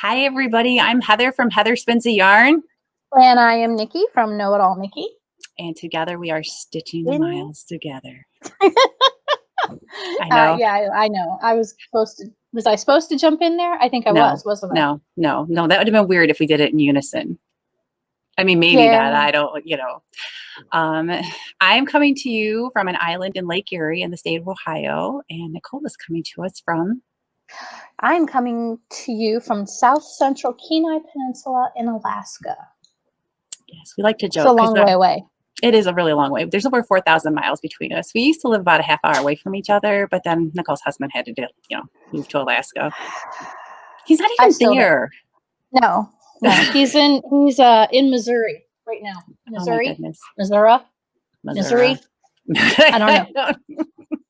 Hi, everybody. I'm Heather from Heather Spins a Yarn. And I am Nikki from Know It All Nikki. And together we are stitching the miles together. I know. Yeah, I know. Was I supposed to jump in there? I think I wasn't I? No. That would have been weird if we did it in unison. I mean, maybe that. I don't, I'm coming to you from an island in Lake Erie in the state of Ohio. And Nichole is coming to us from... I'm coming to you from South Central Kenai Peninsula in Alaska. Yes, we like to joke. It's a long way away. It is a really long way. There's over 4,000 miles between us. We used to live about a half hour away from each other, but then Nicole's husband had to move to Alaska. He's not even there. No, he's in Missouri right now. Missouri, oh my goodness. Missouri. I don't know.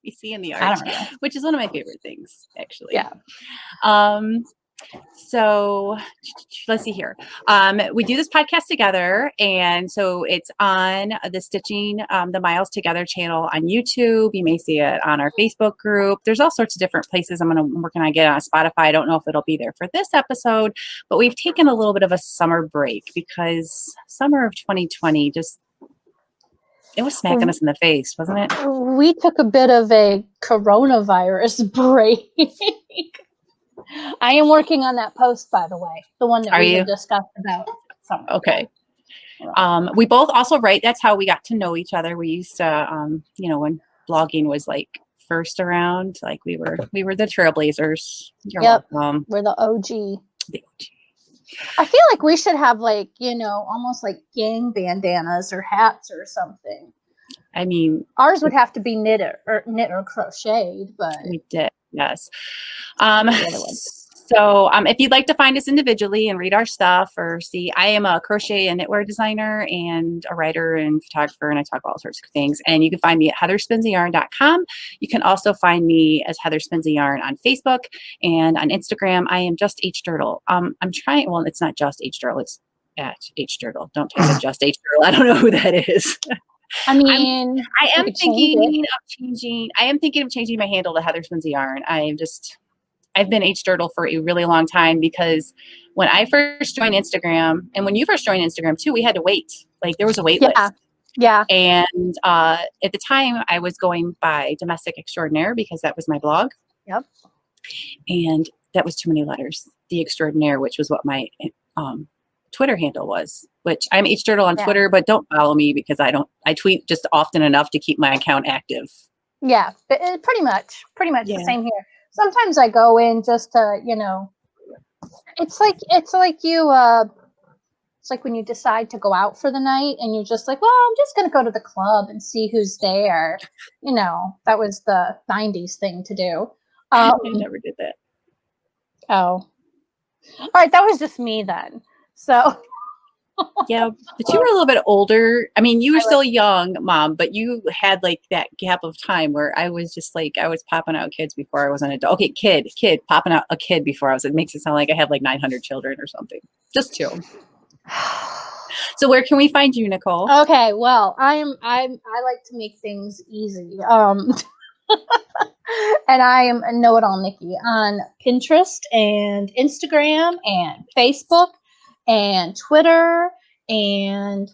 We see in the art, which is one of my favorite things, actually. Yeah. So let's see here. We do this podcast together, and so it's on the Stitching the Miles Together channel on YouTube. You may see it on our Facebook group. There's all sorts of different places. I'm working on getting on Spotify. I don't know if it'll be there for this episode, but we've taken a little bit of a summer break because summer of 2020 it was smacking us in the face, wasn't it? We took a bit of a coronavirus break. I am working on that post, by the way, the one that we discussed about summer. Okay. We both also write. That's how we got to know each other. We used to, when blogging was like first around, like we were the trailblazers. Yep. We're the OG. The OG. I feel like we should have almost like gang bandanas or hats or something. I mean, ours would have to be knit or crocheted, but we did. Yes. So if you'd like to find us individually and read our stuff or see, I am a crochet and knitwear designer and a writer and photographer, and I talk about all sorts of things. And you can find me at heatherspinsyarn.com. You can also find me as Heather Spins a Yarn on Facebook and on Instagram. I am just H Durdil. I'm trying, well, it's not just H Durdil, it's at H Durdil. Don't type in just H Durdil. I don't know who that is. I mean, I am thinking of changing my handle to Heather Spins a Yarn. I've been H Durdil for a really long time because when I first joined Instagram, and when you first joined Instagram too, we had to wait. Like there was a wait list. Yeah. And at the time I was going by Domestic Extraordinaire because that was my blog. Yep. And that was too many letters. The Extraordinaire, which was what my Twitter handle was, which I'm H Durdil on Twitter, but don't follow me because I tweet just often enough to keep my account active. Yeah, pretty much the same here. Sometimes I go in just to, it's like when you decide to go out for the night and you're just like, well, I'm just going to go to the club and see who's there. That was the 90s thing to do. I never did that. Oh, all right. That was just me then. So. Yeah, but you were a little bit older. I mean, you were still young, Mom, but you had like that gap of time where I was just like, I was popping out kids before I was an adult. Okay, kid, popping out a kid before I was. It makes it sound like I have like 900 children or something. Just two. So where can we find you, Nichole? Okay, well, I like to make things easy. And I am a Know It All Nikki on Pinterest and Instagram and Facebook and Twitter and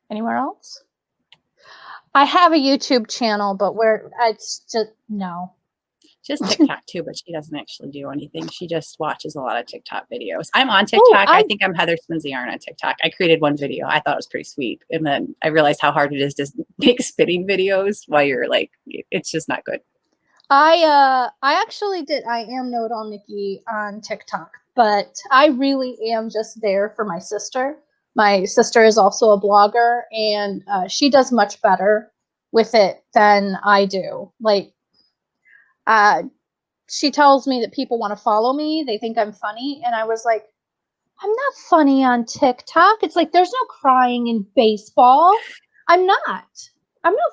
anywhere else. I have a YouTube channel, but it's just no. Just TikTok too, but she doesn't actually do anything. She just watches a lot of TikTok videos. I'm on TikTok. I think I'm Heather Spins a Yarn on TikTok. I created one video. I thought it was pretty sweet. And then I realized how hard it is to make spinning videos while you're like, it's just not good. I actually did. I am Know It All Nikki on TikTok, but I really am just there for my sister. My sister is also a blogger, and she does much better with it than I do. Like, she tells me that people want to follow me. They think I'm funny. And I was like, I'm not funny on TikTok. It's like, there's no crying in baseball. I'm not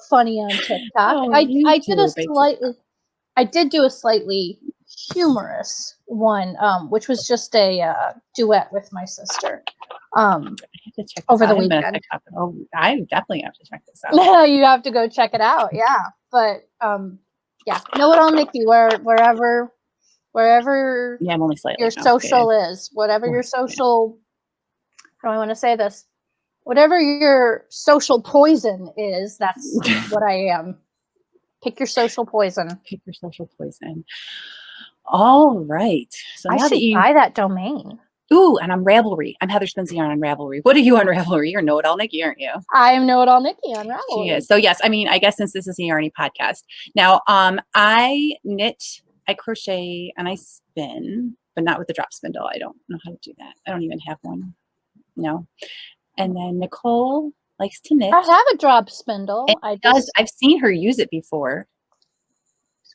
funny on TikTok. Oh, I did do a slightly humorous one, which was just a duet with my sister over the weekend. I definitely have to check this out. You have to go check it out. Yeah. But yeah, Know It All Nikki, wherever wherever Yeah, I'm only slightly your social is, whatever your social, how do I want to say this? Whatever your social poison is, that's what I am. Pick your social poison. Pick your social poison. All right. So I now should buy that domain. Ooh, and I'm Ravelry. I'm Heather Spins the Yarn on Ravelry. What are you on Ravelry? You're Know It All Nikki, aren't you? I am Know It All Nikki on Ravelry. She is. So yes, I mean, I guess since this is a yarny podcast. Now, I knit, I crochet, and I spin, but not with the drop spindle. I don't know how to do that. I don't even have one. No. And then Nichole likes to knit. I have a drop spindle. I've seen her use it before.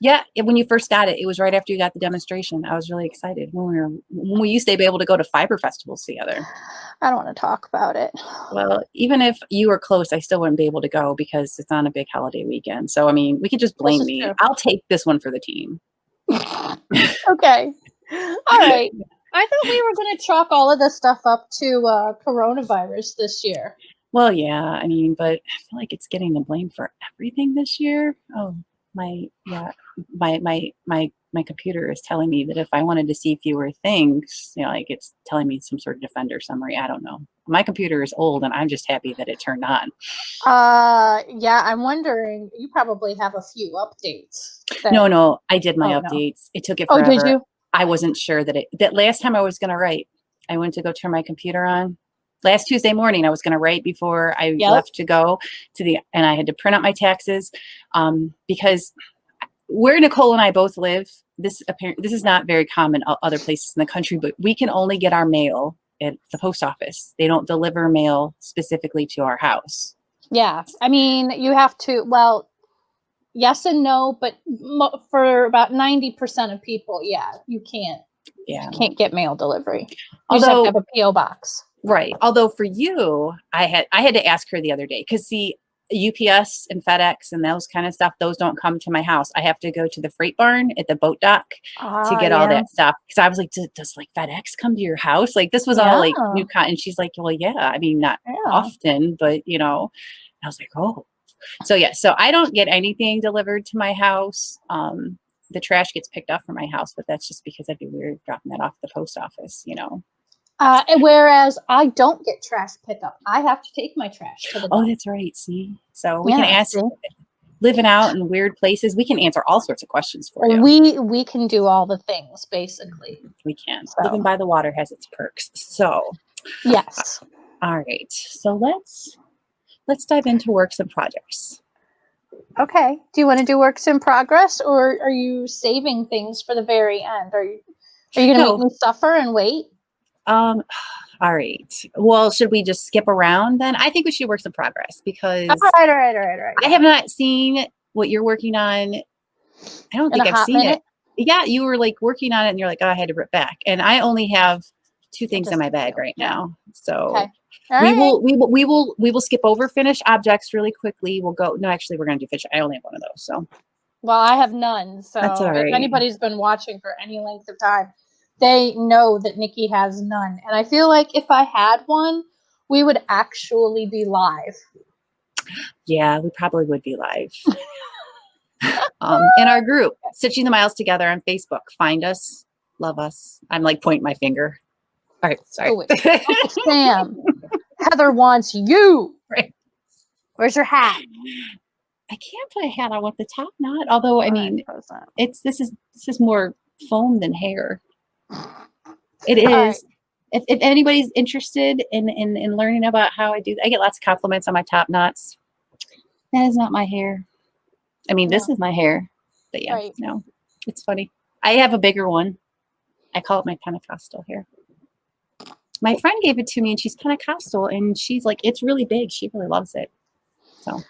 Yeah, when you first got it, it was right after you got the demonstration. I was really excited when we used to be able to go to fiber festivals together. I don't want to talk about it. Well, even if you were close, I still wouldn't be able to go because it's on a big holiday weekend. So, I mean, we could just blame me. True. I'll take this one for the team. Okay. All right. I thought we were going to chalk all of this stuff up to coronavirus this year. Well, yeah, I mean, but I feel like it's getting the blame for everything this year. Oh, my computer is telling me that if I wanted to see fewer things, like it's telling me some sort of Defender summary. I don't know. My computer is old, and I'm just happy that it turned on. Yeah, I'm wondering. You probably have a few updates. No, I did my updates. No. It took it forever. Oh, did you? I wasn't sure that last time I was going to write, I went to go turn my computer on. Last Tuesday morning, I was going to write before I left to go and I had to print out my taxes because where Nichole and I both live, this is not very common other places in the country, but we can only get our mail at the post office. They don't deliver mail specifically to our house. Yeah. I mean, you have to, well, yes and no, but for about 90% of people, you can't. Yeah. You can't get mail delivery. You just have to have a P.O. box. Right. Although for you, I had to ask her the other day because see, UPS and FedEx and those kind of stuff, those don't come to my house. I have to go to the freight barn at the boat dock to get all that stuff. Because I was like, does like FedEx come to your house? Like this was all like new cotton. And she's like, well, yeah. I mean, not often, but I was like, oh. So yeah, so I don't get anything delivered to my house. The trash gets picked up from my house, but that's just because I'd be weird dropping that off the post office, Whereas I don't get trash pickup. I have to take my trash to the dump. Oh, that's right. See? So we can ask living out in weird places. We can answer all sorts of questions for you. We can do all the things, basically. We can. So. Living by the water has its perks. So yes. All right. So let's dive into works and projects. Okay. Do you want to do works in progress, or are you saving things for the very end? Are you going to make me suffer and wait? All right. Well, should we just skip around then? I think we should works in progress because all right. I have not seen what you're working on. I don't think I've seen it. Yeah, you were like working on it and you're like, oh, I had to rip back. And I only have 2 things in my bag right now. So we will skip over finished objects really quickly. We'll go. No, actually, we're going to do finished. I only have one of those. So, well, I have none. So that's all right. If anybody's been watching for any length of time, they know that Nikki has none. And I feel like if I had one, we would actually be live. Yeah, we probably would be live. In our group, Stitching the Miles Together on Facebook. Find us. Love us. I'm like pointing my finger. All right, sorry. Oh, Sam, Heather wants you. Right. Where's your hat? I can't put a hat on with the top knot. Although, I mean, this is more foam than hair. It is. Right. If anybody's interested in learning about how I do, I get lots of compliments on my top knots. That is not my hair. I mean, this is my hair, but yeah, no, it's funny. I have a bigger one. I call it my Pentecostal hair. My friend gave it to me and she's Pentecostal and she's like, it's really big. She really loves it. So,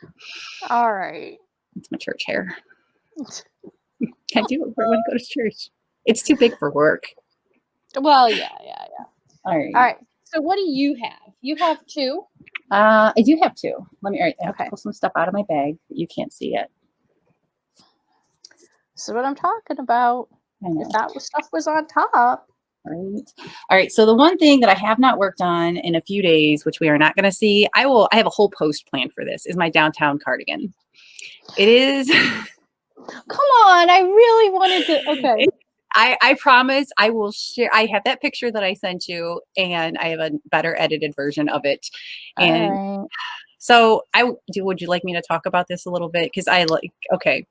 all right. It's my church hair. I do it when I go to church. It's too big for work. Well, yeah. All right. So what do you have? You have 2? I do have 2. Let me I have to pull some stuff out of my bag that you can't see yet. This is what I'm talking about. If that stuff was on top. Right. All right. So the one thing that I have not worked on in a few days, which we are not going to see, I have a whole post planned for this, is my Downtown Cardigan. It is. Come on. I really wanted to. Okay. I promise I will share. I have that picture that I sent you, and I have a better edited version of it. And All right. so would you like me to talk about this a little bit? Because okay.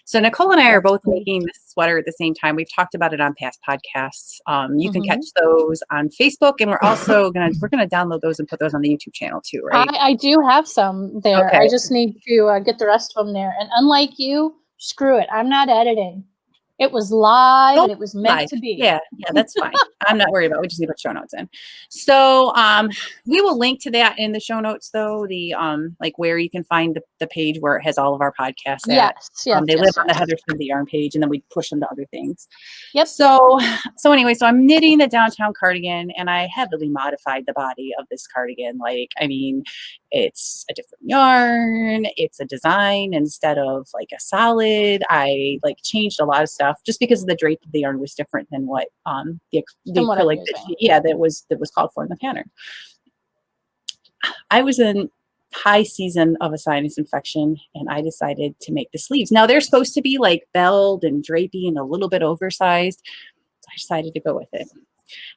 So Nichole and I are both making this sweater at the same time. We've talked about it on past podcasts. You can catch those on Facebook, and we're also gonna download those and put those on the YouTube channel too, right? I do have some there. Okay. I just need to get the rest of them there. And unlike you, screw it. I'm not editing. It was live and it was meant to be. Yeah, that's fine. I'm not worried about it. We just need to put show notes in. So we will link to that in the show notes though, the like where you can find the page where it has all of our podcasts at. They live on the Heather Durdil Yarn page, and then we push them to other things. Yep. So anyway, so I'm knitting the Downtown Cardigan, and I heavily modified the body of this cardigan. Like, I mean, it's a different yarn. It's a design instead of like a solid. I like changed a lot of stuff just because the drape of the yarn was different than what the acrylic that was called for in the pattern. I was in high season of a sinus infection, and I decided to make the sleeves. Now they're supposed to be like belled and drapey and a little bit oversized. So I decided to go with it.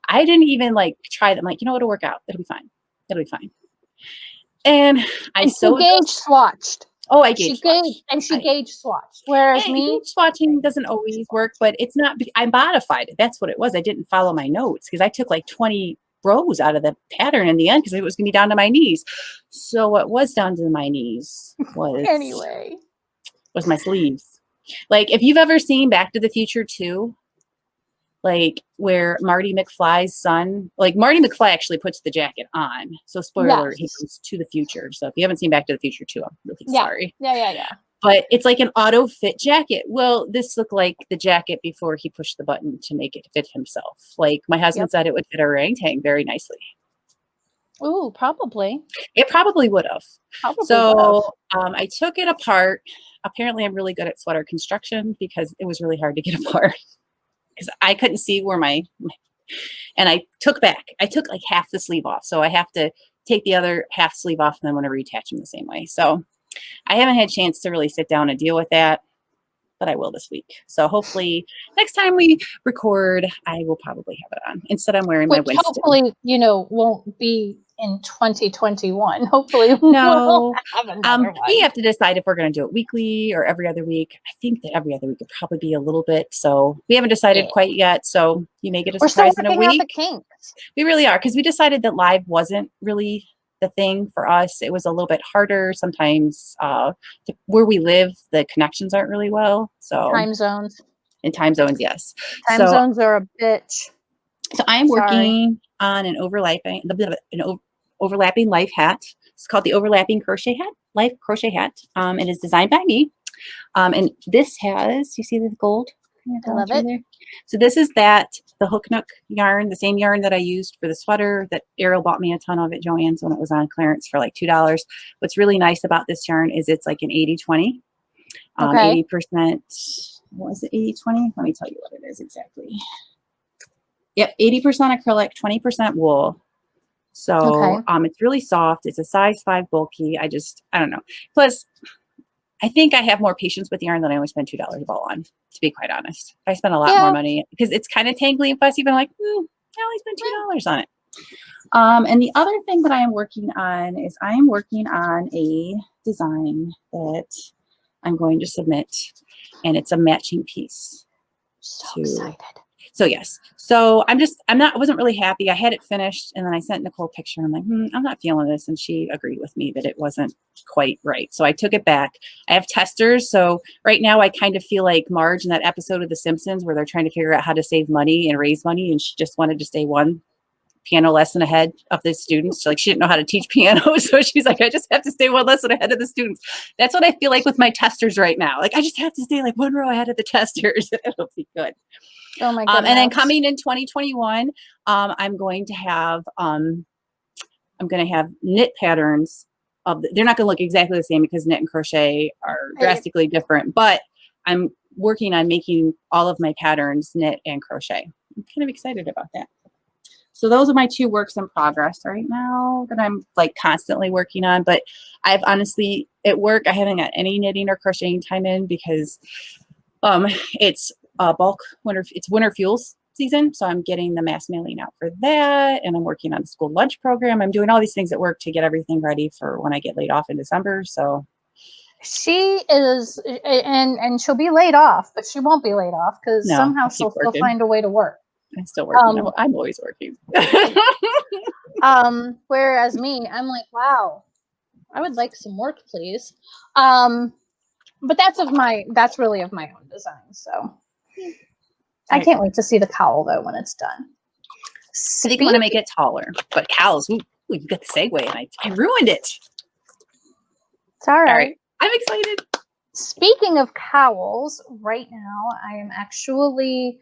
I didn't even like try them. Like, it'll work out. It'll be fine. It'll be fine. And I sewed gauge swatched. Oh, I gauge swatched. And she gauge swatched. Whereas me, gauge swatching doesn't always work, but it's not. I modified it. That's what it was. I didn't follow my notes because I took like 20 rows out of the pattern in the end because it was going to be down to my knees. So what was down to my knees was my sleeves. Like, if you've ever seen Back to the Future 2, like where Marty McFly's son, like Marty McFly actually puts the jacket on. So spoiler, he goes to the future. So if you haven't seen Back to the Future 2, I'm really sorry. Yeah. But it's like an auto fit jacket. Well, this looked like the jacket before he pushed the button to make it fit himself. Like my husband said, it would fit a orangutan very nicely. Ooh, probably. It probably would have. I took it apart. Apparently, I'm really good at sweater construction because it was really hard to get apart. Because I couldn't see where and I took like half the sleeve off. So I have to take the other half sleeve off and then want to reattach them the same way. So I haven't had a chance to really sit down and deal with that, but I will this week. So hopefully next time we record, I will probably have it on. Instead, I'm wearing my Winston. Hopefully, won't be in 2021. Hopefully, no. we'll have we have to decide if we're going to do it weekly or every other week. I think that every other week would probably be a little bit. So we haven't decided quite yet. So you may get a surprise in a week. We really are, because we decided that live wasn't really the thing for us. It was a little bit harder sometimes. Where we live, the connections aren't really well. So time zones. Yes. Time zones are a bitch. So I am working on an overlapping life hat. It's called the overlapping life crochet hat. It is designed by me. And this has, you see the gold? I love it. There? So this is the Hook Nook yarn, the same yarn that I used for the sweater that Ariel bought me a ton of at Joann's when it was on clearance for like $2. What's really nice about this yarn is it's like an 80-20. 80%, what was it, 80-20? Let me tell you what it is exactly. Yep, 80% acrylic, 20% wool. So it's really soft. It's a size 5 bulky. I don't know. Plus, I think I have more patience with yarn than I only spend $2 a ball on, to be quite honest. I spend a lot more money because it's kind of tangly and fussy, but I'm like, I only spent $2 on it. And the other thing that I am working on is I am working on a design that I'm going to submit, and it's a matching piece. So excited. So yes. So I wasn't really happy. I had it finished, and then I sent Nichole a picture. I'm like, I'm not feeling this. And she agreed with me that it wasn't quite right. So I took it back. I have testers. So right now I kind of feel like Marge in that episode of The Simpsons where they're trying to figure out how to save money and raise money. And she just wanted to stay one piano lesson ahead of the students. So, like, she didn't know how to teach piano. So she's like, I just have to stay one lesson ahead of the students. That's what I feel like with my testers right now. Like, I just have to stay like one row ahead of the testers. It'll be good. Oh my goodness. And then coming in 2021, I'm going to have knit patterns they're not going to look exactly the same because knit and crochet are drastically different, but I'm working on making all of my patterns knit and crochet. I'm kind of excited about that. So those are my 2 works in progress right now that I'm like constantly working on, but I've honestly at work, I haven't got any knitting or crocheting time in because it's bulk winter. It's winter fuels season, so I'm getting the mass mailing out for that, and I'm working on the school lunch program. I'm doing all these things at work to get everything ready for when I get laid off in December. So she is, and she'll be laid off, but she won't be laid off because no, somehow I'll keep she'll still working. find a way to work. I'm still working. I'm always working. Whereas me, I'm like, wow, I would like some work, please. But that's really of my own design. So I can't wait to see the cowl though when it's done. I think I want to make it taller, but cowls, ooh, you got the segue and I ruined it. It's all right. I'm excited. Speaking of cowls, right now I am actually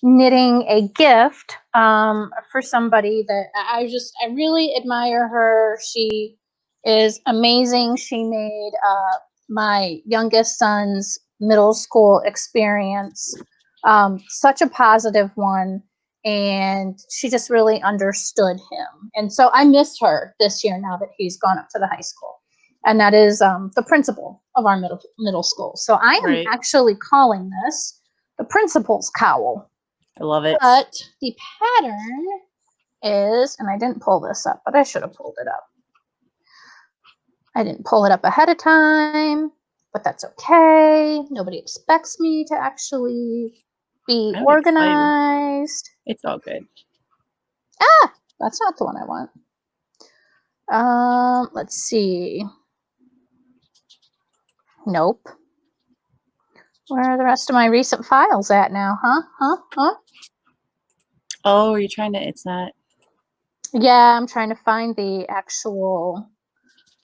knitting a gift for somebody that I really admire her. She is amazing. She made my youngest son's middle school experience such a positive one, and she just really understood him. And so I miss her this year now that he's gone up to the high school. And that is the principal of our middle school. So I am actually calling this the principal's cowl. I love it. But the pattern is, and I didn't pull this up, but I should have pulled it up. I didn't pull it up ahead of time, but that's okay. Nobody expects me to actually be organized. Excited. It's all good. Ah, that's not the one I want. Let's see. Nope. Where are the rest of my recent files at now? Huh? Oh, you're trying to, it's not. Yeah, I'm trying to find the actual.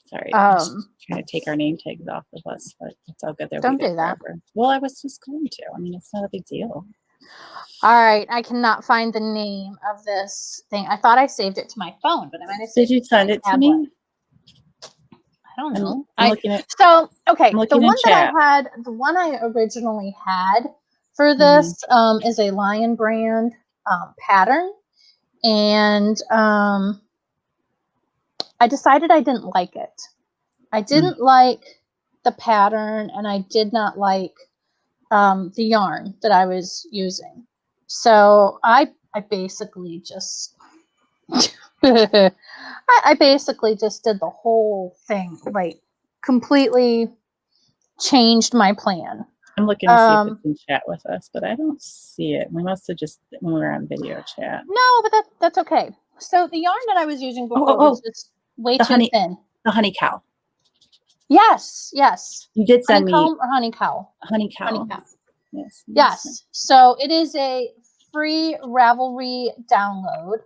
Sorry, I'm just trying to take our name tags off of us, but it's all good. Don't do that. Forever. Well, I was just going to. I mean, it's not a big deal. All right, I cannot find the name of this thing. I thought I saved it to my phone, but I might have saved it. Did you send it to me? I don't know. I'm looking at. So okay, the one that I had, the one I originally had for this is a Lion brand pattern, and I decided I didn't like it. I didn't like the pattern, and I did not like the yarn that I was using. So I basically just I basically just did the whole thing, like completely changed my plan. I'm looking to see if it's in chat with us, but I don't see it. We must have just when we were on video chat. No, but that's okay. So the yarn that I was using before was just way too thin. The Honey Cowl. Yes. You did send me Honeycomb or Honey Cowl. Honey Cowl. Yes. So it is a free Ravelry download.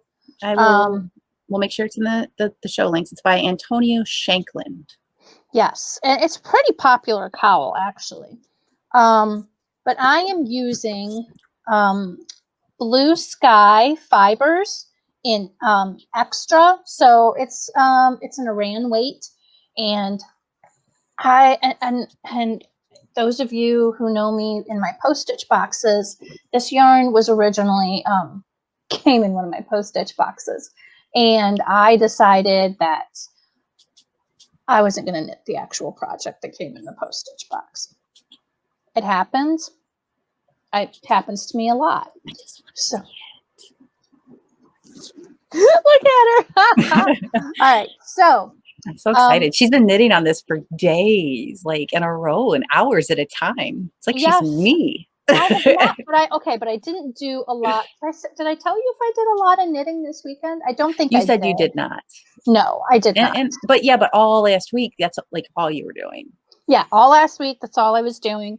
I will. We'll make sure it's in the show links. It's by Antonia Shankland. Yes, and it's a pretty popular cowl actually. But I am using Blue Sky fibers in extra, so it's an Aran weight, and and those of you who know me in my postage boxes, this yarn was originally came in one of my postage boxes, and I decided that I wasn't going to knit the actual project that came in the postage box. It happens. It happens to me a lot. So look at her. All right. So I'm so excited. She's been knitting on this for days, like in a row and hours at a time. It's like she's me. I have not, but I didn't do a lot. Did I tell you if I did a lot of knitting this weekend? I don't think you said you did not. No, I did not. But all last week, that's like all you were doing. Yeah, all last week, that's all I was doing.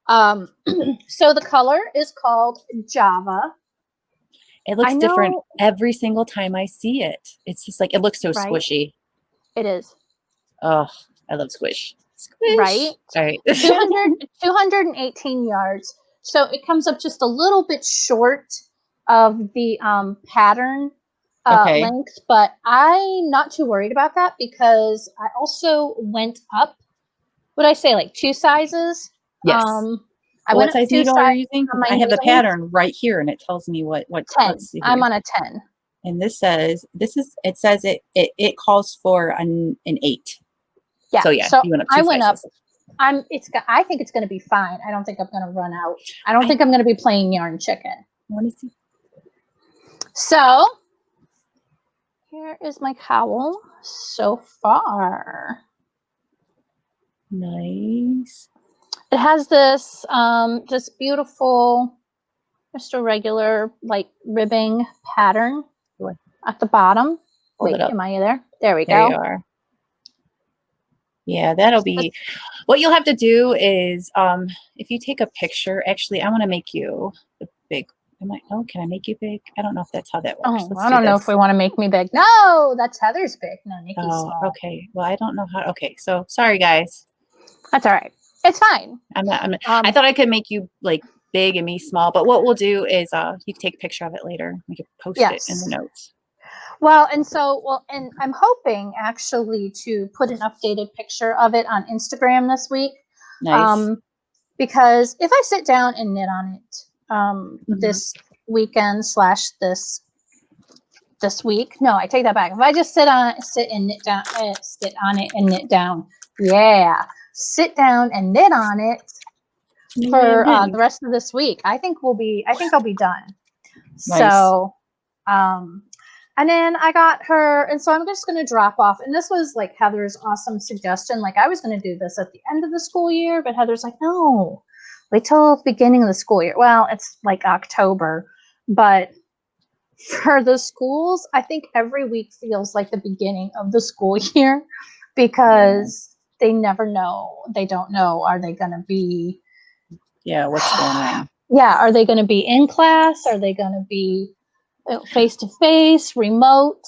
So the color is called Java. It looks different every single time I see it. It's just like, it looks so squishy. It is. Oh, I love squish. Squish. Right? All right. 218 yards. So it comes up just a little bit short of the pattern length, but I'm not too worried about that because I also went up, would I say like 2 sizes? Yes. What size needle are you using? I have the pattern right here and it tells me what 10. Let's see here. I'm on a 10. And it says it calls for an 8. Yeah. So yeah, so you went up 2 I sizes. went up I think it's going to be fine. I don't think I'm going to run out. I don't think I'm going to be playing yarn chicken. Let me see. So here is my cowl so far. Nice. It has this just beautiful, just a regular like ribbing pattern at the bottom. Hold it up. Am I there? There we There go. you are. Yeah, that'll be what you'll have to do is if you take a picture, actually I want to make you the big. Can I make you big? I don't know if that's how that works. Oh, I don't know if we want to make me big. No, that's Heather's big. No, Nikki's small. Okay. Well, I don't know how. Okay, so sorry guys. That's all right. It's fine. I thought I could make you like big and me small, but what we'll do is you can take a picture of it later. We could post it in the notes. Well, and I'm hoping actually to put an updated picture of it on Instagram this week. Nice. Because if I sit down and knit on it this weekend / this week, no, I take that back. If I just sit on it and knit down, sit down and knit on it for the rest of this week. I think I'll be done. Nice. So, and then I got her, and so I'm just going to drop off. And this was like Heather's awesome suggestion. Like I was going to do this at the end of the school year, but Heather's like, no, wait till the beginning of the school year. Well, it's like October, but for the schools, I think every week feels like the beginning of the school year because they never know. They don't know. Are they going to be? Yeah. What's going on? Yeah. Are they going to be in class? Are they going to be face-to-face, remote?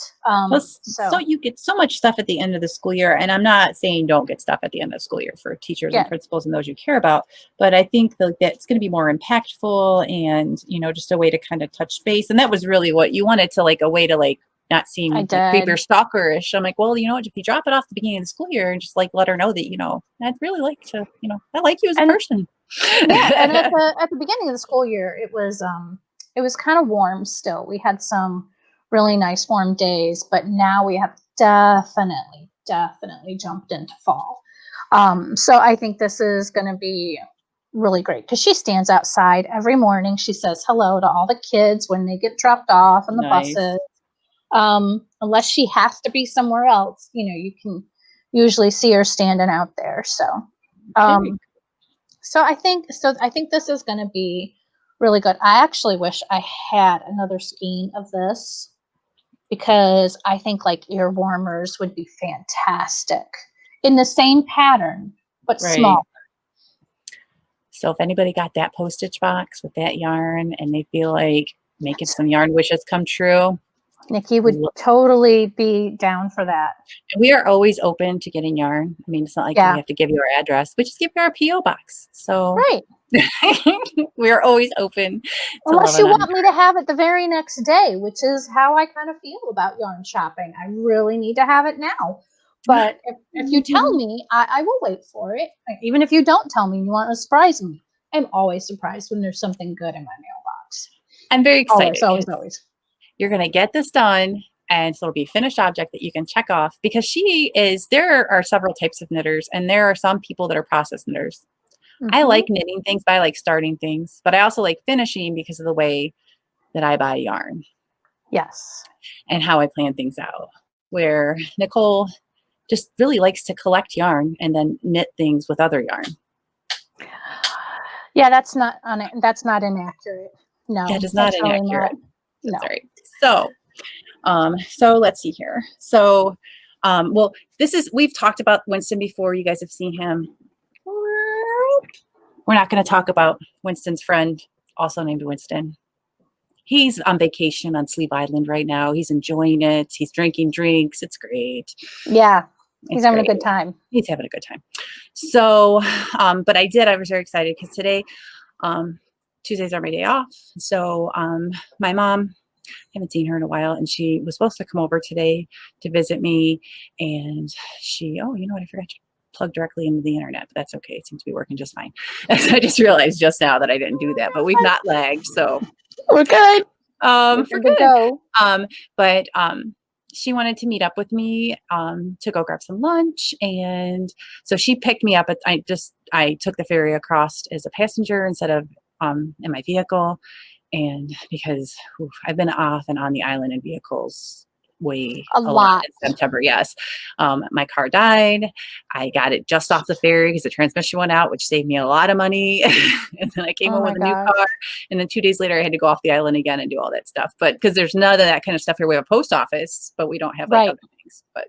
So you get so much stuff at the end of the school year, and I'm not saying don't get stuff at the end of the school year for teachers and principals and those you care about, but I think that it's going to be more impactful and just a way to kind of touch base. And that was really what you wanted, to like a way to like not seem like creepy or stalkerish. I'm like, well, if you drop it off the beginning of the school year and just like let her know that I'd really like to I like you as a person. Yeah, and at the beginning of the school year, it was kind of warm still. We had some really nice warm days, but now we have definitely jumped into fall. So I think this is going to be really great because she stands outside every morning. She says hello to all the kids when they get dropped off on the buses. Unless she has to be somewhere else, you can usually see her standing out there. So, so I think this is going to be really good. I actually wish I had another skein of this because I think like ear warmers would be fantastic in the same pattern, but smaller. So if anybody got that postage box with that yarn and they feel like making some yarn wishes come true, Nikki would totally be down for that. We are always open to getting yarn. I mean, it's not like we have to give you our address. We just give you our P.O. box. So we're always open. Unless you want me to have it the very next day, which is how I kind of feel about yarn shopping. I really need to have it now. But if you tell me, I will wait for it. Even if you don't tell me, you want to surprise me. I'm always surprised when there's something good in my mailbox. I'm very excited. Always. You're going to get this done, and so it'll be a finished object that you can check off, because there are several types of knitters, and there are some people that are process knitters. I like knitting things, but I like starting things, but I also like finishing because of the way that I buy yarn. Yes. And how I plan things out, where Nichole just really likes to collect yarn and then knit things with other yarn. Yeah, that's not inaccurate. No, that is not inaccurate. Not. That's right. So let's see here. So, well, we've talked about Winston before. You guys have seen him. We're not going to talk about Winston's friend, also named Winston. He's on vacation on Sleeve Island right now. He's enjoying it. He's drinking drinks. It's great. Yeah. He's having a good time. He's having a good time. So, but I was very excited because today, Tuesdays are my day off. So my mom, I haven't seen her in a while, and she was supposed to come over today to visit me. And I forgot to plug directly into the internet, but that's okay. It seems to be working just fine. So I just realized just now that I didn't do that, but we've not lagged. So we're good. We're good. she wanted to meet up with me to go grab some lunch. And so she picked me up. I took the ferry across as a passenger instead of in my vehicle. And because I've been off and on the island in vehicles a lot in September. Yes. My car died. I got it just off the ferry because the transmission went out, which saved me a lot of money. And then I came home with a new car. And then 2 days later, I had to go off the island again and do all that stuff. But because there's none of that kind of stuff here, we have a post office, but we don't have like other things. But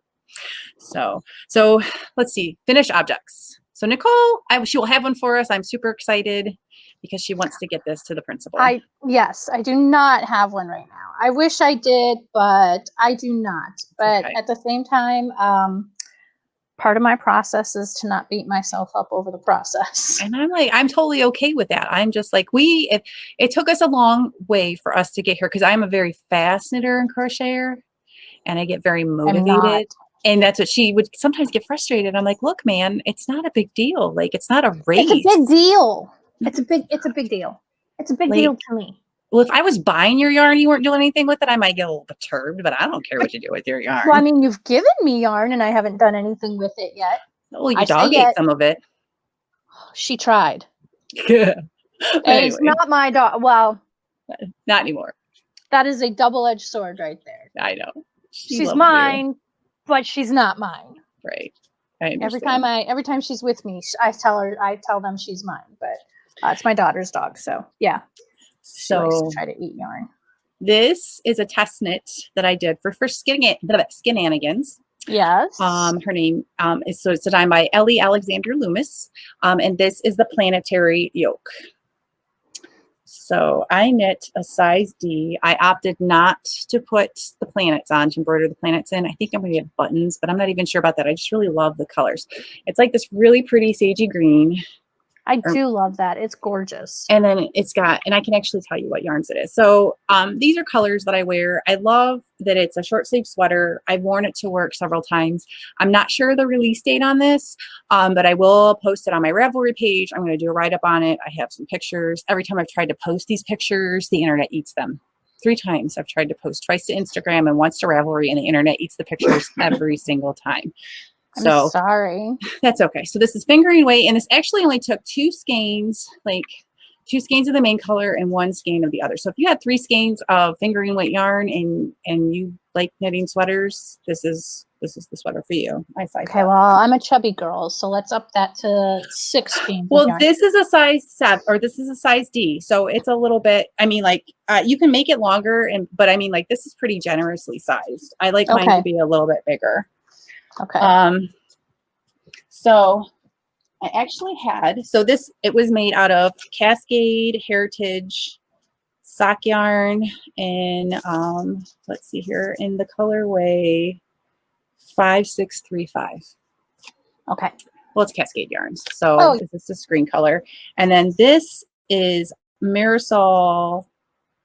so let's see, finished objects. So Nichole, she will have one for us. I'm super excited because she wants to get this to the principal. Yes, I do not have one right now. I wish I did, but I do not. But at the same time, part of my process is to not beat myself up over the process. And I'm totally okay with that. I'm just like, it took us a long way for us to get here because I'm a very fast knitter and crocheter and I get very motivated. And that's what she would sometimes get frustrated. I'm like, look, man, it's not a big deal. Like, it's not a race. It's a big deal. It's a big deal. It's a big deal to me. Well, if I was buying your yarn, you weren't doing anything with it, I might get a little perturbed, but I don't care what you do with your yarn. Well, I mean, you've given me yarn and I haven't done anything with it yet. Well, your dog ate some of it. She tried. Anyway. It's not my dog. Well, not anymore. That is a double-edged sword right there. I know. She's mine, but she's not mine. Right. Every time she's with me, I tell them she's mine, but it's my daughter's dog. So yeah. She likes to try to eat yarn. This is a test knit that I did for Skinanigans. Yes. Her name is it's designed by Ellie Alexander-Loomis. And this is the planetary yoke. So I knit a size D. I opted not to put the planets on, to embroider the planets in. I think I'm going to get buttons, but I'm not even sure about that. I just really love the colors. It's like this really pretty sagey green. I do love that. It's gorgeous. And then it's got, and I can actually tell you what yarns it is. So these are colors that I wear. I love that it's a short sleeve sweater. I've worn it to work several times. I'm not sure the release date on this, but I will post it on my Ravelry page. I'm going to do a write-up on it. I have some pictures. Every time I've tried to post these pictures, the internet eats them. 3 times I've tried to post, twice to Instagram and once to Ravelry, and the internet eats the pictures every single time. So I'm sorry. That's okay. So this is fingering weight, and this actually only took 2 skeins, like 2 skeins of the main color and 1 skein of the other. So if you had 3 skeins of fingering weight yarn and you like knitting sweaters, this is the sweater for you. Okay, well, I'm a chubby girl, so let's up that to 6 skeins. Well, this is a size 7, or this is a size D, so it's a little bit. I mean, like you can make it longer, but I mean, like this is pretty generously sized. I like mine to be a little bit bigger. Okay. So I actually had, it was made out of Cascade Heritage sock yarn, and let's see here, in the colorway 5635. Okay. Well, it's Cascade yarns. So this is the screen color. And then this is Marisol.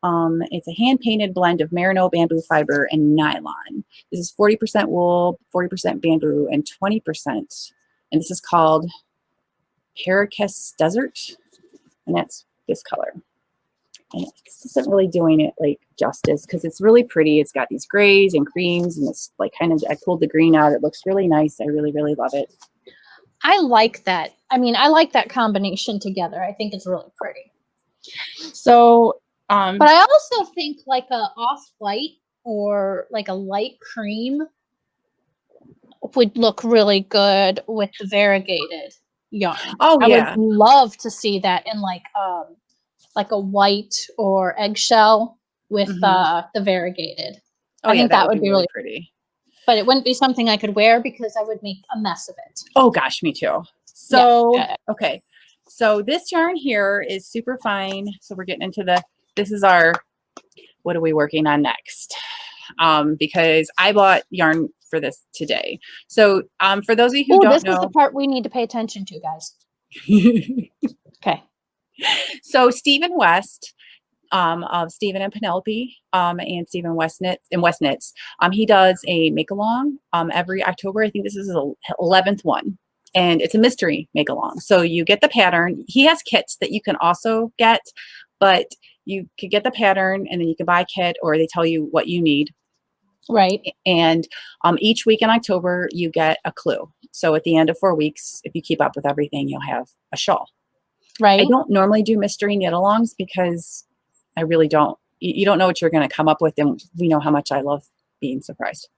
It's a hand-painted blend of merino, bamboo fiber, and nylon. This is 40% wool, 40% bamboo, and 20%. And this is called Paracas Desert. And that's this color. And this isn't really doing it like justice because it's really pretty. It's got these grays and creams, and it's like kind of, I pulled the green out. It looks really nice. I really, really love it. I like that. I mean, I like that combination together. I think it's really pretty. So, but I also think like a off-white or like a light cream would look really good with the variegated yarn. Oh, yeah. I would love to see that in like a white or eggshell with the variegated. I think that would be really pretty. But it wouldn't be something I could wear because I would make a mess of it. Oh gosh, me too. So, okay. So this yarn here is super fine. So we're getting into this is our, what are we working on next? Because I bought yarn for this today. So for those of you who don't know. This is the part we need to pay attention to, guys. Okay. So Stephen West, of Stephen and Penelope, and Stephen West Knits, he does a make-along every October. I think this is his 11th one. And it's a mystery make-along. So you get the pattern. He has kits that you can also get, but you could get the pattern and then you can buy a kit, or they tell you what you need. Right. And each week in October, you get a clue. So at the end of 4 weeks, if you keep up with everything, you'll have a shawl. I Right. don't normally do mystery knit-alongs because I really don't. You don't know what you're going to come up with, and we know how much I love being surprised.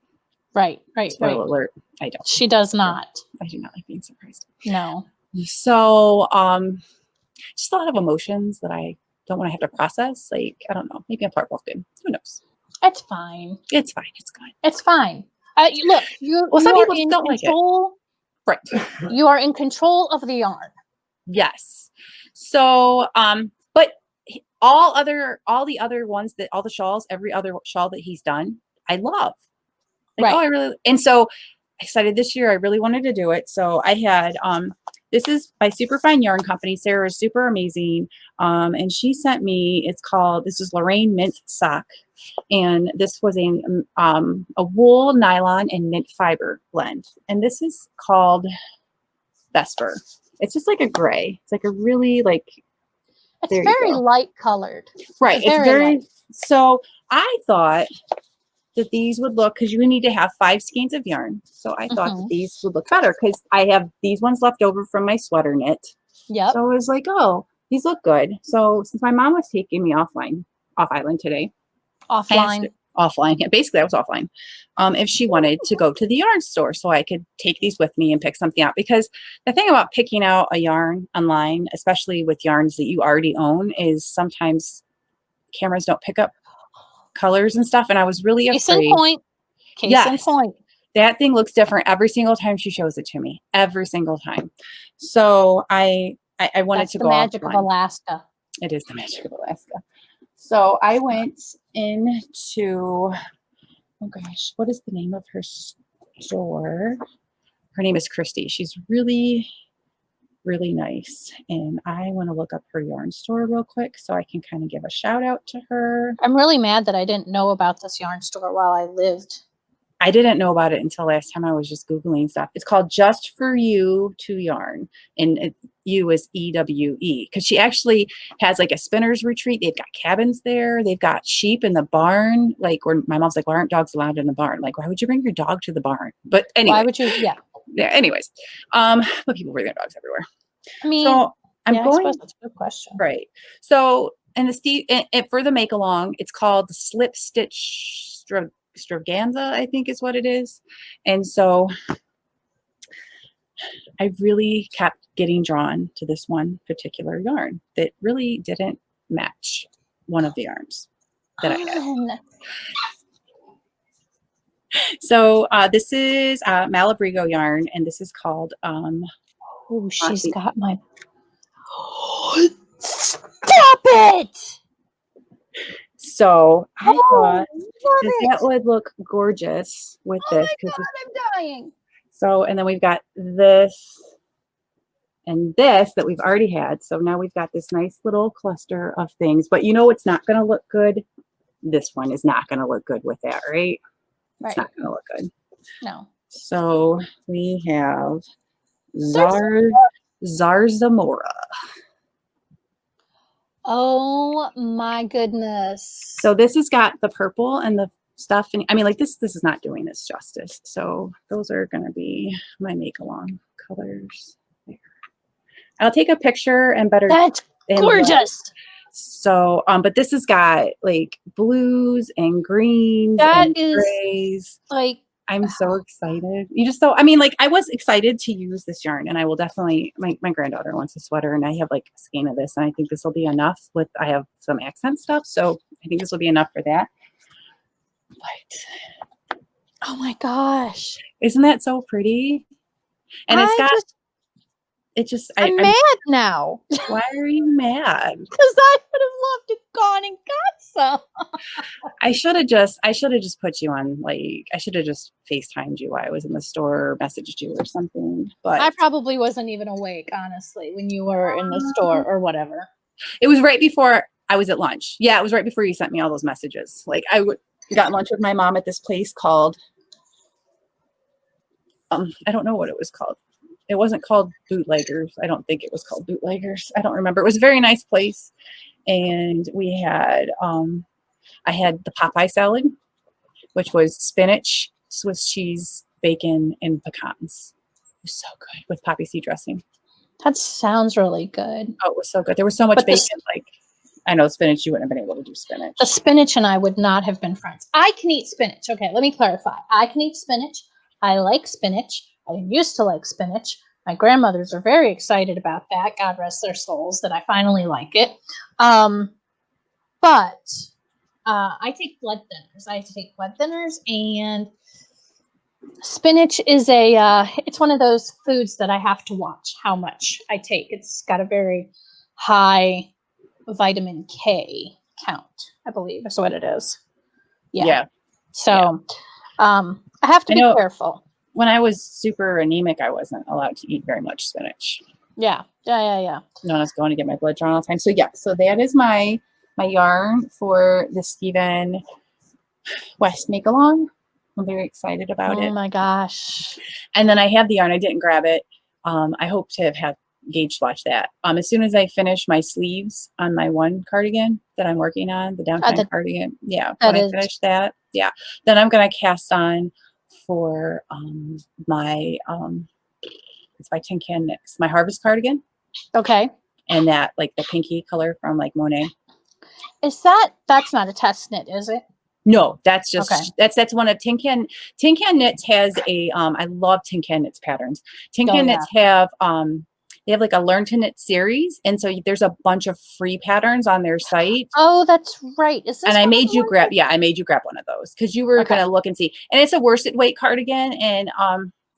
Right. Right. Spoiler alert, I don't. She does not. I do not like being surprised. No. So just a lot of emotions that I don't want to have to process. Like, I don't know, maybe I'm heartbroken. Who knows? It's fine. It's fine. It's good. It's fine. Look, you Some are people in don't like it. control. Right. You are in control of the yarn. Yes. So, but all the other ones that all the shawls, every other shawl that he's done, I love. Like, Right. oh, I really, and so I decided this year I really wanted to do it. So I had, this is by Superfine Yarn Company. Sarah is super amazing. And she sent me, this is Lorraine Mint Sock. And this was a wool, nylon, and mint fiber blend. And this is called Vesper. It's just like a gray. It's like a really It's there you very go. light colored. Right. It's very light. So I thought that these would look, because you need to have 5 skeins of yarn. So I thought that these would look better because I have these ones left over from my sweater knit. Yep. So I was like, oh, these look good. So since my mom was taking me off island today. Offline. Offline. Yeah, basically I was offline. If she wanted to go to the yarn store so I could take these with me and pick something out. Because the thing about picking out a yarn online, especially with yarns that you already own, is sometimes cameras don't pick up colors and stuff. And I was really Case in afraid. point. Case in point. That thing looks different every single time she shows it to me. Every single time. So I wanted to go That's the magic of Alaska. It is the magic of Alaska. So I went into, oh gosh, what is the name of her store? Her name is Christy. She's really, really nice. And I want to look up her yarn store real quick so I can kind of give a shout out to her. I'm really mad that I didn't know about this yarn store while I lived. I didn't know about it until last time. I was just Googling stuff. It's called Just For You to Yarn. And U is EWE. Because she actually has like a spinner's retreat. They've got cabins there. They've got sheep in the barn. Like, where my mom's like, why aren't dogs allowed in the barn? Like, why would you bring your dog to the barn? But anyway. Why would you? Yeah. Yeah. Anyways. But people bring their dogs everywhere. I mean, so I'm I suppose that's a good question. Right. So, and for the make along, it's called the Slip Stitch Stravaganza, I think is what it is. And so I really kept getting drawn to this one particular yarn that really didn't match one of the yarns that I had. So this is Malabrigo yarn, and this is called oh, she's got my stop it. So I thought that would look gorgeous with this. Oh my God, I'm dying. So, and then we've got this and this that we've already had. So now we've got this nice little cluster of things. But you know what's not going to look good? This one is not going to look good with that, right? It's not going to look good. No. So we have Zarzamora. Oh my goodness. So this has got the purple and the stuff. And I mean, like this is not doing this justice. So those are going to be my make along colors. There. I'll take a picture and better. That's gorgeous. So, but this has got like blues and greens and grays. Like, I'm so excited. I mean, like I was excited to use this yarn, and I will definitely, my granddaughter wants a sweater, and I have like a skein of this, and I think this will be enough I have some accent stuff. So I think this will be enough for that. But oh my gosh. Isn't that so pretty? And I'm mad now. Why are you mad? Because I would have loved to gone and got some. I should have just put you on, like, I should have just FaceTimed you while I was in the store or messaged you or something. But I probably wasn't even awake, honestly, when you were in the store or whatever. It was right before I was at lunch. Yeah, it was right before you sent me all those messages. Like I got lunch with my mom at this place called, I don't know what it was called. It wasn't called Bootleggers. I don't think it was called Bootleggers. I don't remember. It was a very nice place. And we had, I had the Popeye salad. which was spinach, Swiss cheese, bacon, and pecans. It was so good with poppy seed dressing. That sounds really good. Oh, it was so good. There was so much But bacon. Like, I know spinach, you wouldn't have been able to do spinach. The spinach and I would not have been friends. I can eat spinach. Okay, let me clarify. I can eat spinach. I like spinach. I used to like spinach. My grandmothers are very excited about that. God rest their souls that I finally like it. But I take blood thinners. I have to take blood thinners, and spinach is it's one of those foods that I have to watch how much I take. It's got a very high vitamin K count, I believe is what it is. Yeah. So I have to be careful. When I was super anemic, I wasn't allowed to eat very much spinach. Yeah. No, I was going to get my blood drawn all the time. So so that is my yarn for the Stephen West make along. I'm very excited about it. Oh my gosh. And then I have the yarn. I didn't grab it. I hope to have Gage swatch that. As soon as I finish my sleeves on my one cardigan that I'm working on, the Downtown Cardigan. Yeah. When I finish that, then I'm going to cast on for my it's by Tin Can Knits, my Harvest cardigan. Okay. And that, like, the pinky color from like Monet. That's not a test knit, is it? No, that's just that's one of Tin Can Knits has a I love Tin Can Knits patterns. Tin Can Knits have they have like a Learn to Knit series, and so there's a bunch of free patterns on their site. Oh, that's right. Is this? And I made you grab one of those because you were gonna look and see. And it's a worsted weight cardigan, and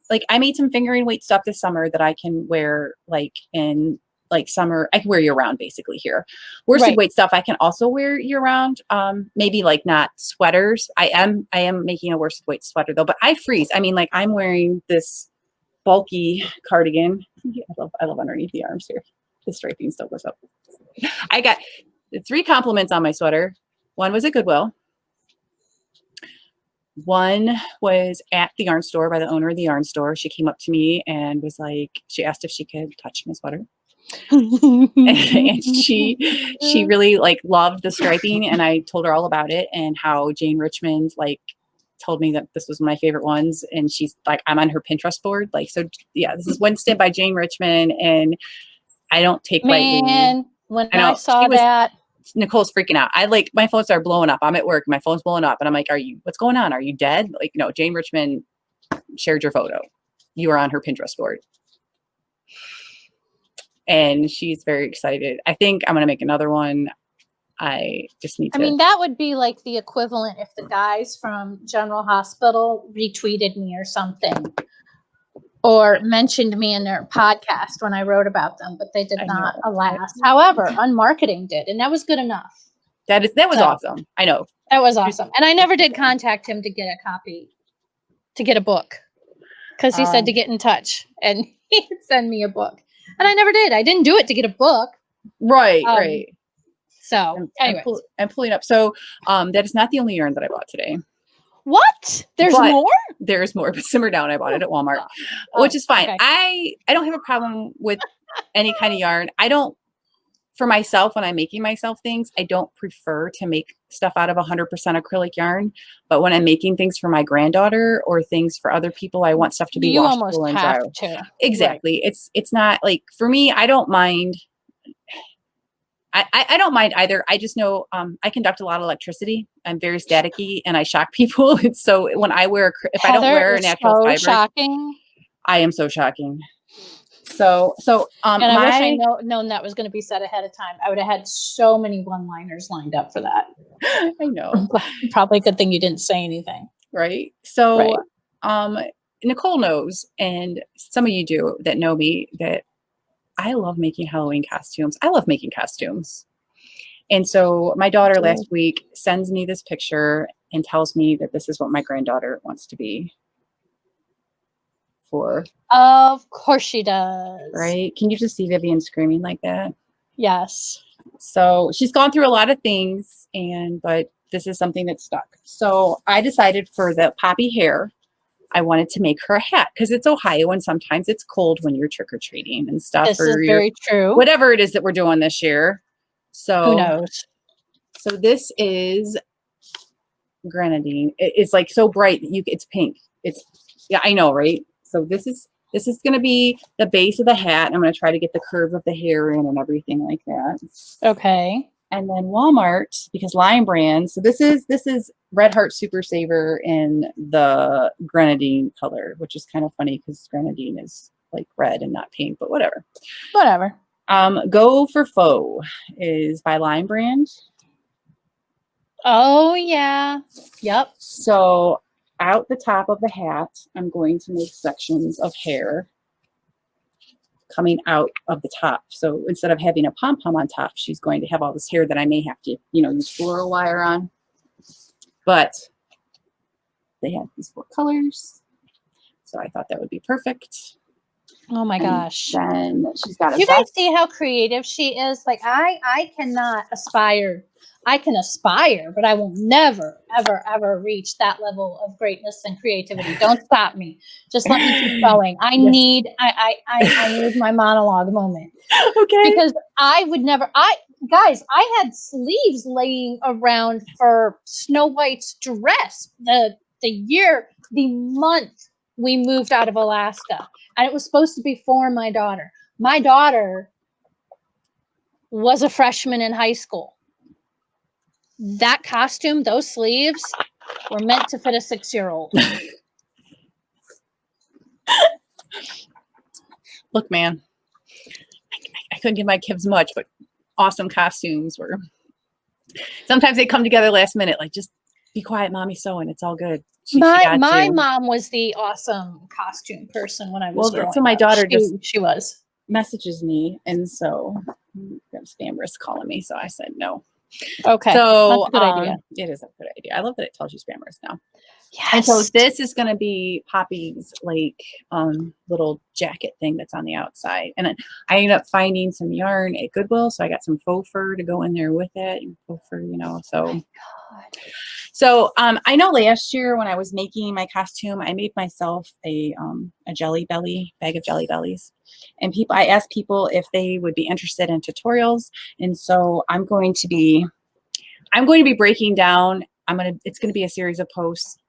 like I made some fingering weight stuff this summer that I can wear like in like summer. I can wear year round basically here. Worsted weight stuff I can also wear year round. Maybe like not sweaters. I am making a worsted weight sweater though, but I freeze. I mean, like I'm wearing this bulky cardigan. I love underneath the arms here. The striping still goes up. I got 3 compliments on my sweater. One was at Goodwill. One was at the yarn store by the owner of the yarn store. She came up to me and was like, she asked if she could touch my sweater. And she really like loved the striping, and I told her all about it and how Jane Richmond like told me that this was my favorite ones, and she's like, I'm on her Pinterest board. Like, so yeah, this is Winston by Jane Richmond, and I don't take lightly. When I saw that, Nicole's freaking out. My phone started blowing up. I'm at work, my phone's blowing up, and I'm like, what's going on? Are you dead? Like, no, Jane Richmond shared your photo. You are on her Pinterest board. And she's very excited. I think I'm going to make another one. I just need to. I mean, that would be like the equivalent if the guys from General Hospital retweeted me or something, or mentioned me in their podcast when I wrote about them, but they did not, alas. However, Unmarketing did, and that was good enough. That was awesome. I know. That was awesome. And I never did contact him to get a copy, to get a book, because he said to get in touch, and he'd send me a book. And I never did. I didn't do it to get a book. Right. So, anyway. I'm pulling up. So, that is not the only yarn that I bought today. What? There's more? There's more, but simmer down. I bought it at Walmart, which is fine. Okay. I don't have a problem with any kind of yarn. For myself, when I'm making myself things, I don't prefer to make stuff out of 100% acrylic yarn. But when I'm making things for my granddaughter or things for other people, I want stuff to be washable and dry. Exactly. Right. It's not like, for me, I don't mind. I don't mind either. I just know I conduct a lot of electricity. I'm very staticky and I shock people. And so when I wear, if Heather, I don't wear a natural fiber, shocking. I am so shocking. So, and I wish I known that was going to be said ahead of time. I would have had so many one-liners lined up for that. I know. Probably a good thing you didn't say anything. Right. So, Nichole knows, and some of you do that know me, that I love making Halloween costumes. I love making costumes. And so my daughter last week sends me this picture and tells me that this is what my granddaughter wants to be. For. Of course she does. Right? Can you just see Vivian screaming like that? Yes. So she's gone through a lot of things, but this is something that stuck. So I decided for the poppy hair, I wanted to make her a hat because it's Ohio and sometimes it's cold when you're trick-or-treating and stuff. This is very true. Whatever it is that we're doing this year. So who knows? So this is grenadine. It's like so bright that it's pink. Yeah, I know, right? So this is going to be the base of the hat. I'm going to try to get the curve of the hair in and everything like that. Okay. And then Walmart, because Lion Brand. So this is Red Heart Super Saver in the grenadine color, which is kind of funny because grenadine is like red and not pink, but whatever. Whatever. Go for Faux is by Lion Brand. Oh yeah. Yep. So out the top of the hat, I'm going to make sections of hair coming out of the top. So instead of having a pom-pom on top, she's going to have all this hair that I may have to, use floral wire on. But they have these 4 colors. So I thought that would be perfect. Oh my gosh. Then she's got a You guys see how creative she is? Like I cannot aspire. I can aspire, but I will never, ever, ever reach that level of greatness and creativity. Don't stop me. Just let me keep going. I need my monologue moment. Okay. Because I would never, guys, I had sleeves laying around for Snow White's dress the month we moved out of Alaska. And it was supposed to be for my daughter. My daughter was a freshman in high school. That costume, those sleeves were meant to fit a 6-year-old. Look, man, I couldn't give my kids much, but awesome costumes were. Sometimes they come together last minute, like just be quiet, mommy's sewing. It's all good. My mom was the awesome costume person when I was growing so my up. daughter she was messages me, and so got a spam risk calling me, so I said no. Okay, so that's a good idea. It is a good idea. I love that it tells you spam risk now. Yes. And so this is going to be Poppy's like little jacket thing that's on the outside, and then I ended up finding some yarn at Goodwill, so I got some faux fur to go in there with it. Faux fur, so. Oh my God. So I know last year when I was making my costume, I made myself a Jelly Belly bag of Jelly Bellies, and I asked people if they would be interested in tutorials, and so I'm going to be breaking down. It's going to be a series of posts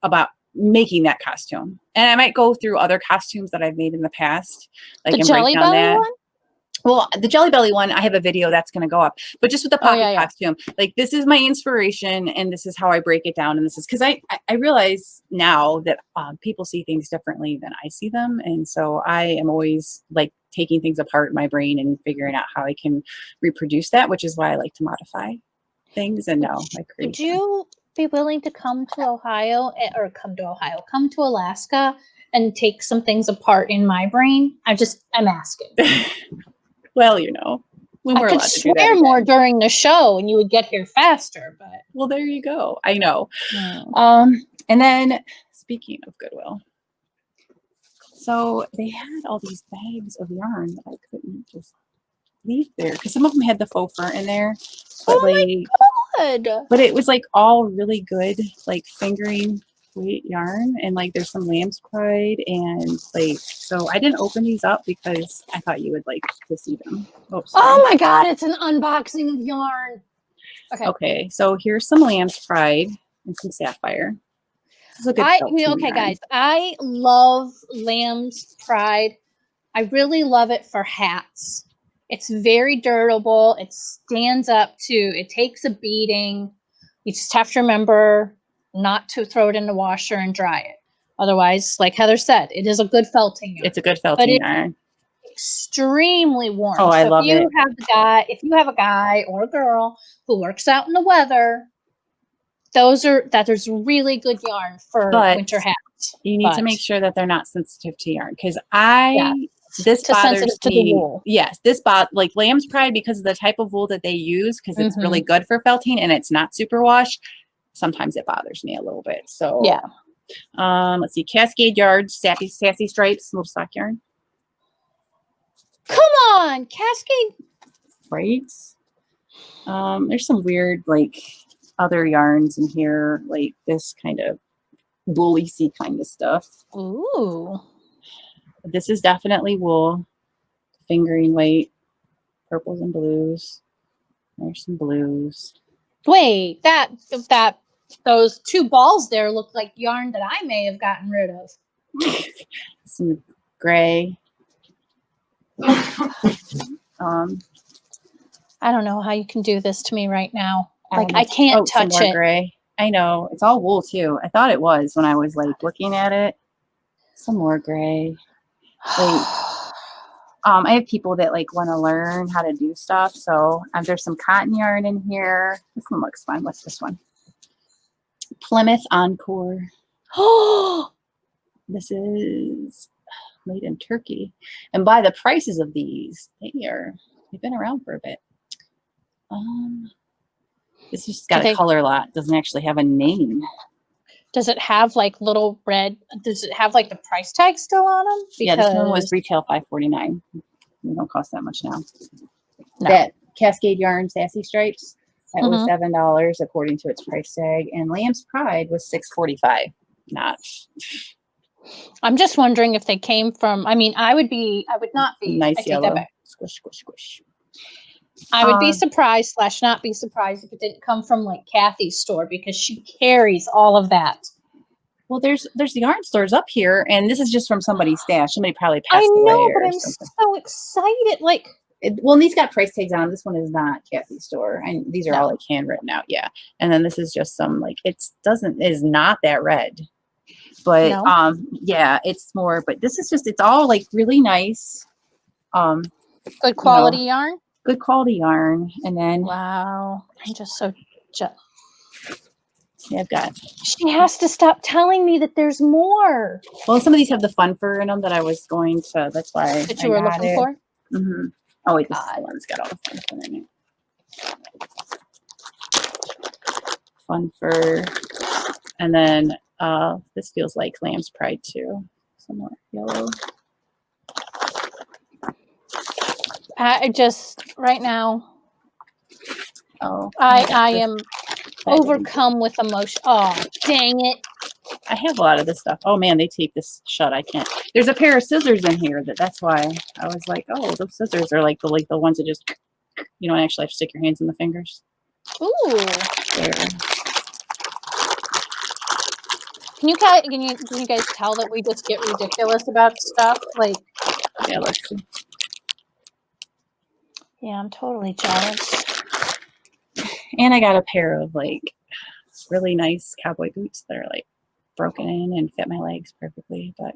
about making that costume, and I might go through other costumes that I've made in the past, like the Jelly Belly one. Well, the Jelly Belly one, I have a video that's going to go up, but just with the Poppy costume, like this is my inspiration and this is how I break it down. And this is because I realize now that people see things differently than I see them. And so I am always like taking things apart in my brain and figuring out how I can reproduce that, which is why I like to modify things. And now I create. Would you be willing to come to Alaska and take some things apart in my brain? I'm asking. Well, when we're I could swear more during the show and you would get here faster, but. Well, there you go. I know. And then speaking of Goodwill, so they had all these bags of yarn that I couldn't just leave there because some of them had the faux fur in there. But my God. But it was like all really good, like fingering weight yarn, and like there's some lamb's pride, and like so I didn't open these up because I thought you would like to see them. Oh my God, it's an unboxing of yarn. Okay, so here's some lamb's pride and some sapphire. This is a good yarn. Guys, I love lamb's pride. I really love it for hats. It's very durable. It stands up it takes a beating. You just have to remember not to throw it in the washer and dry it. Otherwise, like Heather said, it is a good felting yarn. It's a good felting yarn. Extremely warm. Oh, I love it. If you have a guy or a girl who works out in the weather, there's really good yarn for winter hats. You need to make sure that they're not sensitive to yarn because this bothers sensitive to the wool. Yes, like lamb's pride, because of the type of wool that they use, because it's really good for felting and it's not super wash. Sometimes it bothers me a little bit. So yeah. Let's see, Cascade Yards, Sassy Stripes, little sock yarn. Come on, Cascade. Right. There's some weird like other yarns in here, like this kind of woolly-y kind of stuff. Ooh. This is definitely wool, fingering weight, purples and blues. There's some blues. Wait, that Those 2 balls there look like yarn that I may have gotten rid of. Some gray. I don't know how you can do this to me right now. Like, know. I can't some touch more it. gray. I know. It's all wool too. I thought it was when I was like looking at it. Some more gray. Like, I have people that like want to learn how to do stuff. So there's some cotton yarn in here. This one looks fun. What's this one? Plymouth Encore. Oh, This is made in Turkey. And by the prices of these, they've been around for a bit. It's just got a color lot. Doesn't actually have a name. Does it have like little red? Does it have like the price tag still on them? Because yeah, this one was retail $5.49. They don't cost that much now. No. That Cascade Yarn Sassy Stripes, that was $7 according to its price tag, and Lamb's Pride was $6.45. Not. I'm just wondering if they came from. I mean, I would not be nice I take yellow. That back. Squish, squish, squish. I would be surprised / not be surprised if it didn't come from like Kathy's store, because she carries all of that. Well, there's the yarn stores up here, and this is just from somebody's stash. Somebody probably passed away. I know, but I'm something. so excited. Like, well, and these got price tags on them. This one is not Kathy's store, and these are all like handwritten out. Yeah, and then this is just some like is not that red, but yeah, it's more. But this is just it's all like really nice. Good quality yarn. Good quality yarn, and then wow, I'm just so jealous. Yeah, I've got. She has to stop telling me that there's more. Well, some of these have the fun fur in them that I was going to. That's why that you were looking for. Mm-hmm. Oh wait, this is the one that's got all the fun fur in it. Fun fur, and then this feels like Lamb's Pride too. Somewhat yellow. I just right now. Oh, I am overcome with emotion. Oh, dang it. I have a lot of this stuff. Oh man, they tape this shut. I can't. There's a pair of scissors in here that's why I was like, oh, those scissors are like the ones that just you don't actually have to stick your hands in the fingers. Ooh. There. Can you guys tell that we just get ridiculous about stuff? Like, yeah, let's see. Yeah, I'm totally jealous. And I got a pair of like really nice cowboy boots that are like broken in and fit my legs perfectly. But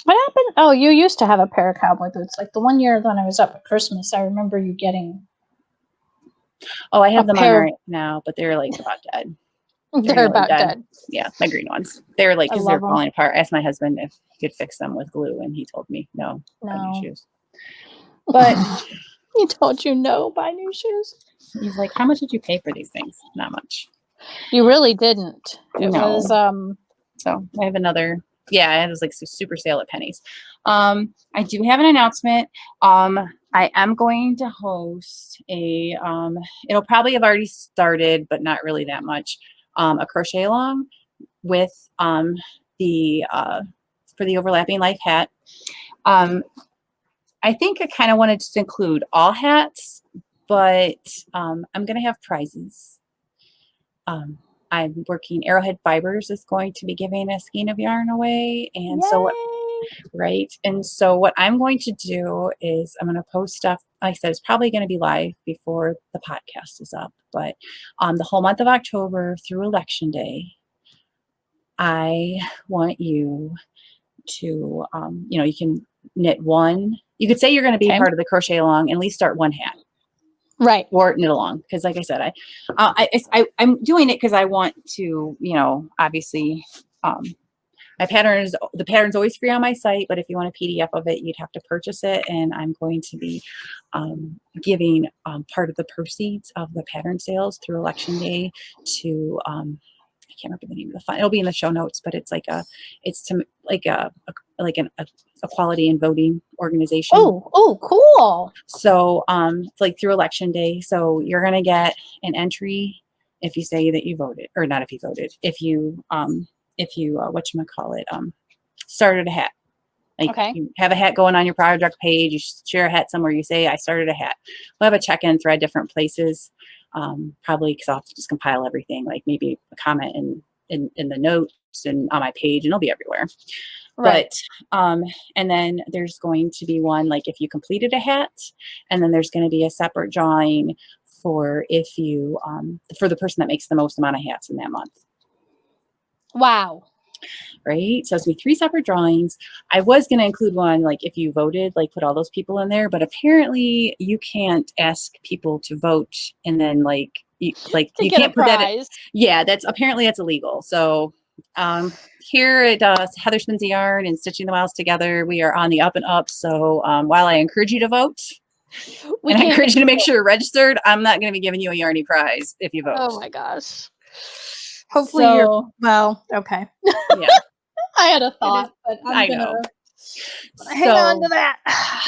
what happened? Oh, you used to have a pair of cowboy boots. Like the one year when I was up at Christmas, I remember you getting. Oh, I have them on right now, but they're like about dead. They're about dead. Yeah, my green ones. They're like because they're falling apart. I asked my husband if he could fix them with glue, and he told me no. Buy new shoes. But he told you no, buy new shoes. He's like, how much did you pay for these things? Not much. You really didn't. It was So I have another. Yeah, it was like super sale at Penny's. I do have an announcement. I am going to host a. It'll probably have already started, but not really that much. A crochet along with the for the overlapping life hat. I think I kind of wanted to include all hats, but I'm going to have prizes. I'm working Arrowhead Fibers is going to be giving a skein of yarn away. And so and so what I'm going to do is I'm going to post stuff. Like I said, it's probably going to be live before the podcast is up, but the whole month of October through Election Day, I want you to, you can knit one. You could say you're going to be part of the crochet along and at least start one hat. Right. Or knit along. Because like I said, I'm doing it because I want to, obviously, the pattern's always free on my site, but if you want a PDF of it, you'd have to purchase it. And I'm going to be giving part of the proceeds of the pattern sales through Election Day to, I can't remember the name of the fund. It'll be in the show notes, but it's a quality and voting organization. Oh, cool. So it's like through Election Day. So you're gonna get an entry if you say that you voted, or not if you voted, if you whatchamacallit, started a hat. Like Okay. you have a hat going on your project page, you share a hat somewhere, you say, I started a hat. We'll have a check-in thread, different places. Probably because I'll have to just compile everything, like maybe a comment in the notes and on my page, and it'll be everywhere. Right. But and then there's going to be one like if you completed a hat, and then there's going to be a separate drawing for if you for the person that makes the most amount of hats in that month. Wow. Right, so it's gonna be 3 separate drawings. I was going to include one like if you voted, like put all those people in there, but apparently you can't ask people to vote and then like you To get can't a put that prize. yeah, that's illegal. So here at Heather Spins the Yarn and Stitching the Miles Together, we are on the up and up. So while I encourage you to vote We and I can't encourage you to make vote. sure you're registered, I'm not going to be giving you a Yarny prize if you vote. Oh my gosh. Hopefully you're well, okay. Yeah. I had a thought, but I'm gonna hang on to that.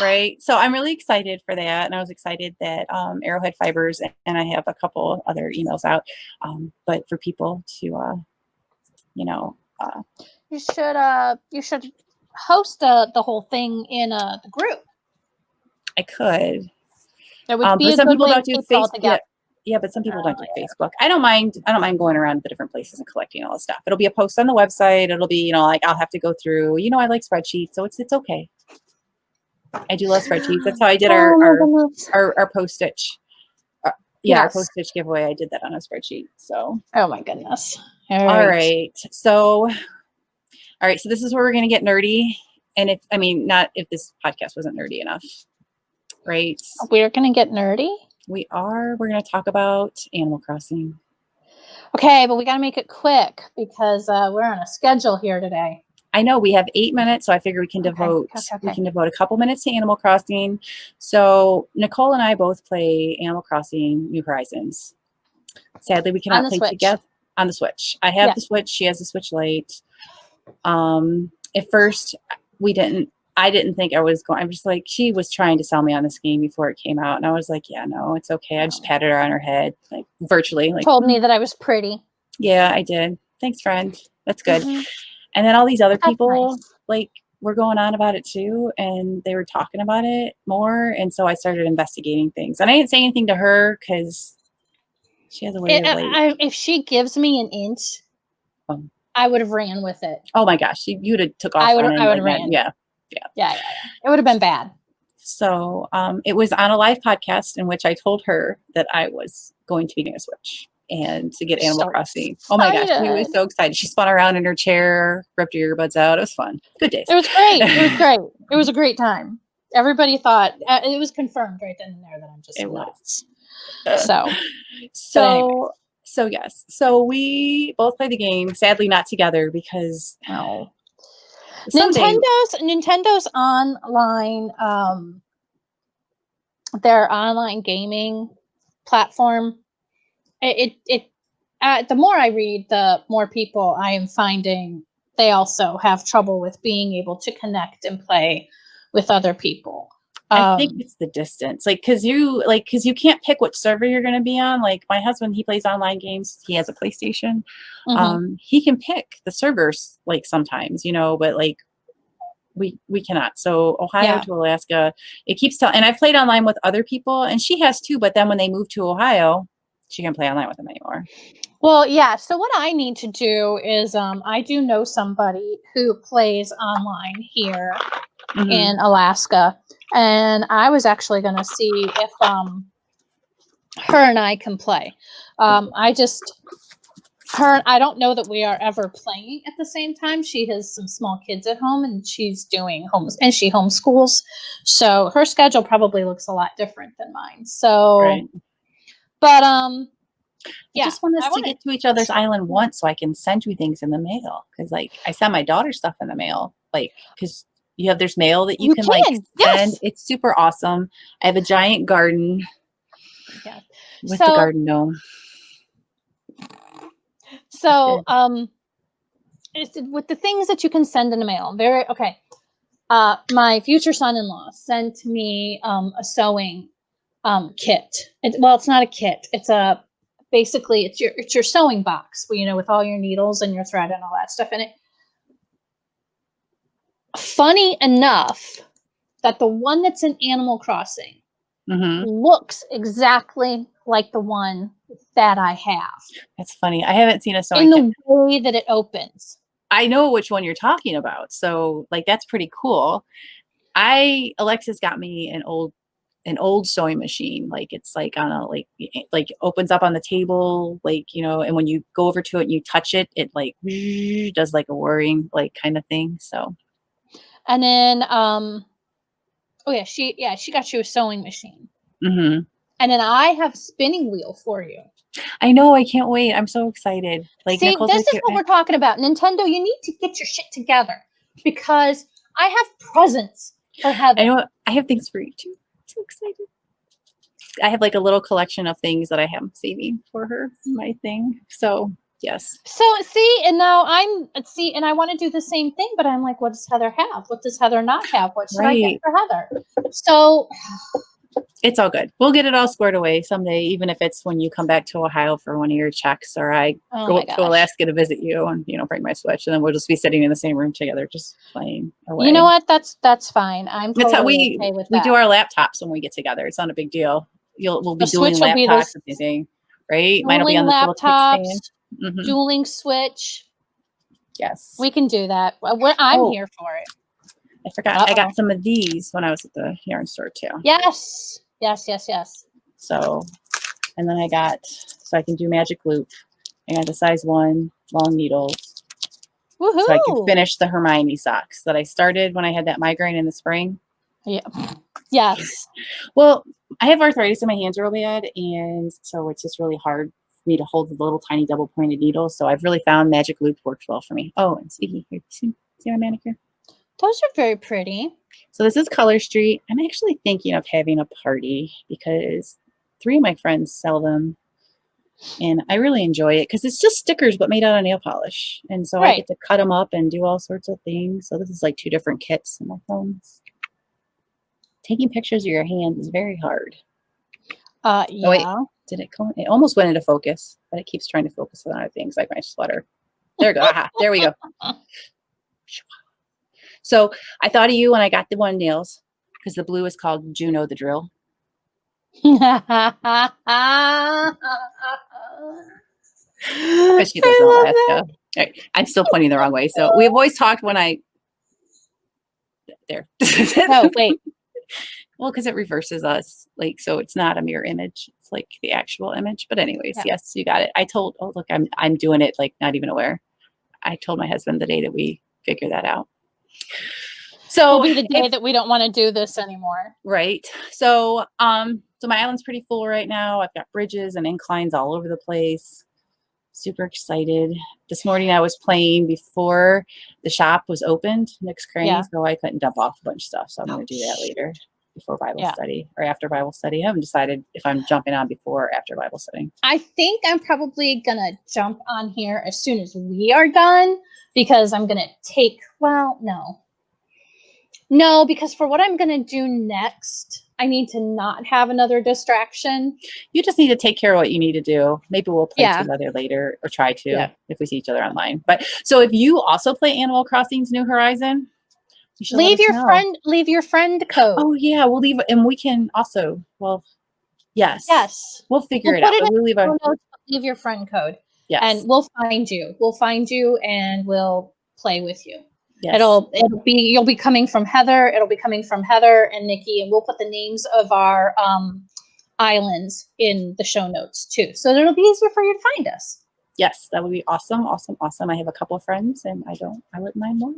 Right. So I'm really excited for that. And I was excited that Arrowhead Fibers, and I have a couple other emails out, but for people to, You should host the whole thing in the group. I could. That would be But a some good people way don't to do keep it all Facebook. together. Yeah, but some people don't do Facebook. I don't mind going around to the different places and collecting all the stuff. It'll be a post on the website. It'll be, like I'll have to go through, I like spreadsheets, so it's okay. I do love spreadsheets. That's how I did our post stitch. Our post stitch giveaway. I did that on a spreadsheet. So. Oh my goodness. All right. So this is where we're going to get nerdy. And not if this podcast wasn't nerdy enough, right? We're going to get nerdy? We are. We're going to talk about Animal Crossing. Okay, but we got to make it quick because we're on a schedule here today. I know we have 8 minutes, so I figure we can devote a couple minutes to Animal Crossing. So Nichole and I both play Animal Crossing New Horizons. Sadly, we cannot play together on the Switch. I have the Switch. She has the Switch Lite. At first, I didn't think I was going. I'm just like, she was trying to sell me on this game before it came out, and I was like, yeah, no, it's okay. I just patted her on her head, like virtually. Like, told me that I was pretty. Yeah, I did. Thanks, friend. That's good. Mm-hmm. And then all these other people, were going on about it too, and they were talking about it more, and so I started investigating things. And I didn't say anything to her because she has a way of if she gives me an inch, I would have ran with it. Oh my gosh, you would have took off. I would have ran. Yeah. It would have been bad. So it was on a live podcast in which I told her that I was going to be doing a Switch and to get Animal Crossing. Oh my gosh, she was so excited. She spun around in her chair, ripped her earbuds out. It was fun. Good days. It was great. It was great. It was a great time. Everybody thought it was confirmed right then and there that I'm just nuts. So yes. So we both play the game. Sadly, not together because Nintendo's online, their online gaming platform. The more I read, the more people I am finding they also have trouble with being able to connect and play with other people. I think it's the distance, because you can't pick what server you're going to be on. Like my husband, he plays online games. He has a PlayStation. Mm-hmm. He can pick the servers sometimes, but we cannot. So Ohio to Alaska, it keeps telling. And I've played online with other people, and she has too. But then when they move to Ohio, she can't play online with them anymore. Well, yeah. So what I need to do is, I do know somebody who plays online here in Alaska. And I was actually going to see if her and I can play. I don't know that we are ever playing at the same time. She has some small kids at home, and she's doing she homeschools. So her schedule probably looks a lot different than mine. So, but I just want us to get to each other's island once, so I can send you things in the mail. Because I send my daughter stuff in the mail, because. There's mail that you can send. Yes. It's super awesome. I have a giant garden. Yeah. With the garden gnome. So, with the things that you can send in the mail, my future son-in-law sent me a sewing kit. It's not a kit. It's basically it's your sewing box, with all your needles and your thread and all that stuff in it. funny enough that the one that's in Animal Crossing looks exactly like the one that I have. That's funny. I haven't seen a sewing in kit. the way that it opens. I know which one you're talking about. So like, that's pretty cool. Alexis got me an old sewing machine. Like it's like on a, like opens up on the table, like, you know, and when you go over to it and you touch it, it like does like a whirring, like kind of thing. So. And then, she got you a sewing machine. And then I have a spinning wheel for you. I know. I can't wait. I'm so excited. Like, see, Nicole's this is what we're talking about. Nintendo, you need to get your shit together because I have presents for Heather. I know. I have things for you too. I'm so excited. I have like a little collection of things that I am saving for her, my thing. So yes. So see, and now and I want to do the same thing, but I'm like, what does Heather have? What does Heather not have? What should I get for Heather? So it's all good. We'll get it all squared away someday, even if it's when you come back to Ohio for one of your checks, or I go up to Alaska to visit you and, you know, bring my Switch, and then we'll just be sitting in the same room together, just playing away. You know what? That's fine. I'm totally how we okay with that. We do our laptops when we get together. It's not a big deal. We'll be dueling laptops and everything, right? Mine will be on this little kickstand. Dueling Switch. Yes. We can do that. I'm here for it. I forgot. I got some of these when I was at the yarn store too. Yes. So, and then so I can do magic loop. I got the size 1 long needles. Woohoo! So I can finish the Hermione socks that I started when I had that migraine in the spring. Yeah. Yes. Well, I have arthritis in my hands real bad, and so it's just really hard for me to hold the little tiny double pointed needles. So I've really found magic loop works well for me. Oh, and speaking here, see my manicure? Those are very pretty. So this is Color Street. I'm actually thinking of having a party because 3 of my friends sell them, and I really enjoy it because it's just stickers but made out of nail polish, and so I get to cut them up and do all sorts of things. So this is like 2 different kits in my phones. Taking pictures of your hands is very hard. Yeah. Oh, wait, did it come? It almost went into focus, but it keeps trying to focus on other things like my sweater. There we go. Aha, there we go. So I thought of you when I got the one nails because the blue is called Juno the Drill. But she lives in Alaska. Right. I'm still pointing the wrong way. So we've always talked when there. Oh, wait. Well, because it reverses us. Like, so it's not a mirror image. It's like the actual image. But anyways, yes, you got it. Oh, look, I'm doing it, like not even aware. I told my husband the day that we figure that out. So will be the day that we don't want to do this anymore. Right. So, so my island's pretty full right now. I've got bridges and inclines all over the place. Super excited. This morning I was playing before the shop was opened, Nick's Cranny, so I couldn't dump off a bunch of stuff. So I'm going to do that later before Bible study or after Bible study. I haven't decided if I'm jumping on before or after Bible study. I think I'm probably going to jump on here as soon as we are done because I'm going to No, because for what I'm going to do next, I need to not have another distraction. You just need to take care of what you need to do. Maybe we'll play together later or try to if we see each other online. But so if you also play Animal Crossing's New Horizon, you should leave your friend code. Oh yeah, we'll leave, and we can also, yes, we'll figure it out. We'll leave your friend code. Yes. And we'll find you. We'll find you and we'll play with you. Yes. You'll be coming from Heather. It'll be coming from Heather and Nikki, and we'll put the names of our islands in the show notes too, so that it'll be easier for you to find us. Yes, that would be awesome, awesome, awesome. I have a couple of friends, and I wouldn't mind more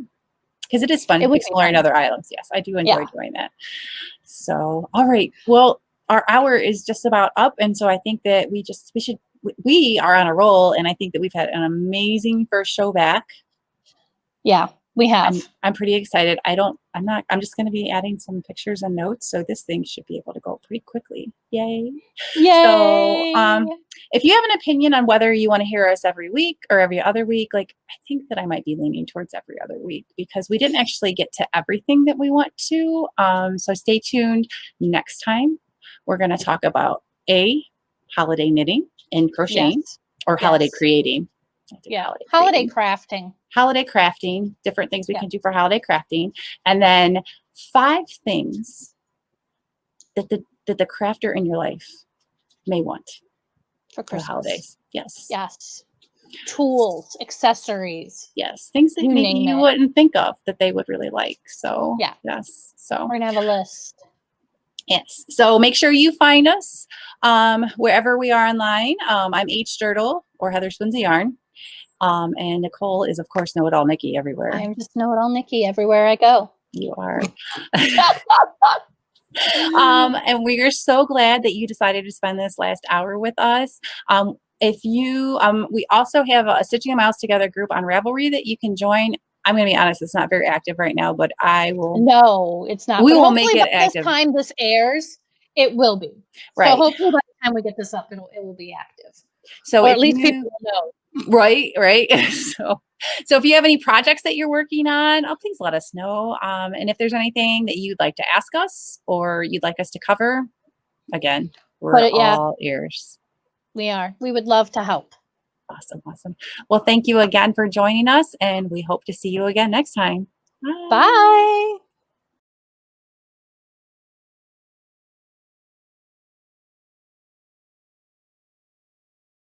because it is fun exploring other islands. Yes, I do enjoy doing that. So, all right, well, our hour is just about up, and so I think that we are on a roll, and I think that we've had an amazing first show back. Yeah. We have. I'm pretty excited. I'm just going to be adding some pictures and notes. So this thing should be able to go pretty quickly. Yay. Yay. So, if you have an opinion on whether you want to hear us every week or every other week, like I think that I might be leaning towards every other week because we didn't actually get to everything that we want to. So stay tuned. Next time, we're going to talk about holiday knitting and crocheting or holiday creating. Yeah. Holiday crafting. Holiday crafting, different things we can do for holiday crafting. And then 5 things that the crafter in your life may want for Christmas. The holidays. Yes. Yes. Tools, accessories. Yes. Things that maybe you wouldn't think of that they would really like. So yeah. Yes. So we're gonna have a list. Yes. So make sure you find us wherever we are online. I'm H Durdil or Heather Swinsy Yarn. And Nichole is, of course, Know It All Nikki everywhere. I'm just Know It All Nikki everywhere I go. You are. And we are so glad that you decided to spend this last hour with us. If you, we also have a Stitching the Miles Together group on Ravelry that you can join. I'm going to be honest, it's not very active right now, but I will. No, it's not. We but will make it by active. This time this airs, it will be. Right. So hopefully by the time we get this up, it will be active. So or at least people will know. Right. So if you have any projects that you're working on, please let us know. And if there's anything that you'd like to ask us or you'd like us to cover, again, we're all ears. We are. We would love to help. Awesome. Well, thank you again for joining us, and we hope to see you again next time. Bye.